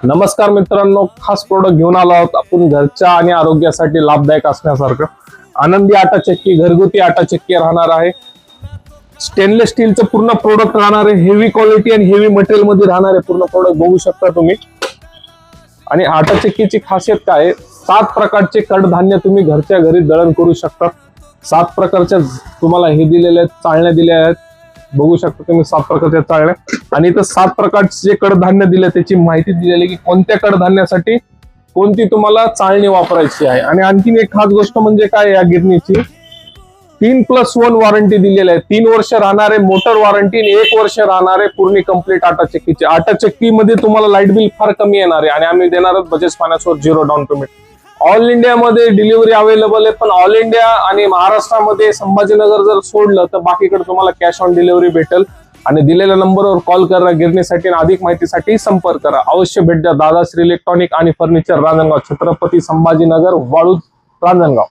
नमस्कार मित्रांनो, खास प्रोडक्ट घेऊन आलो आहोत आपण घरच्या आणि आरोग्यासाठी लाभदायक असण्यासारखं. आनंदी आटा चक्की, घरगुती आटा चक्की राहणार आहे. स्टेनलेस स्टीलचं पूर्ण प्रोडक्ट राहणार आहे. हेवी क्वालिटी आणि हेवी मटेरियल मध्ये राहणार आहे. पूर्ण प्रोडक्ट बघू शकता तुम्ही. आणि आटा चक्कीची खासियत काय आहे, 7 प्रकारचे कडधान्य तुम्ही घरच्या घरी दळण करू शकता. 7 प्रकारच्या तुम्हाला हे दिलेले आहेत, चाळण्या दिल्या आहेत. बघू शकता तुम्ही 7 प्रकारच्या चाळण्या. आणि इथं 7 प्रकारचे कडधान्य दिले, त्याची माहिती दिलेली की कोणत्या कडधान्यासाठी कोणती तुम्हाला चाळणी वापरायची आहे. आणि आणखीन एक खास गोष्ट म्हणजे काय, या गिरणीची 3+1 वॉरंटी दिलेली आहे. 3 वर्ष राहणारे मोटर वॉरंटी आणि 1 वर्ष राहणारे पूर्ण कंप्लीट आटा चक्कीची. आटा चक्की मध्ये तुम्हाला लाईट बिल फार कमी येणार आहे आणि आम्ही देणार आहोत बजाज फायनान्सवर 0 डाऊन पेमेंट. ऑल इंडियामध्ये डिलिव्हरी अवेलेबल आहे, पण ऑल इंडिया आणि महाराष्ट्रामध्ये संभाजीनगर जर सोडलं तर बाकीकडे तुम्हाला कॅश ऑन डिलिव्हरी भेटेल. आणि दिलेल्या नंबरवर कॉल करा गिरणीसाठी आणि अधिक माहितीसाठी संपर्क करा. अवश्य भेट द्या. दादाश्री इलेक्ट्रॉनिक आणि फर्निचर, रांजणगाव, छत्रपती संभाजीनगर, वाळूज, रांजणगाव.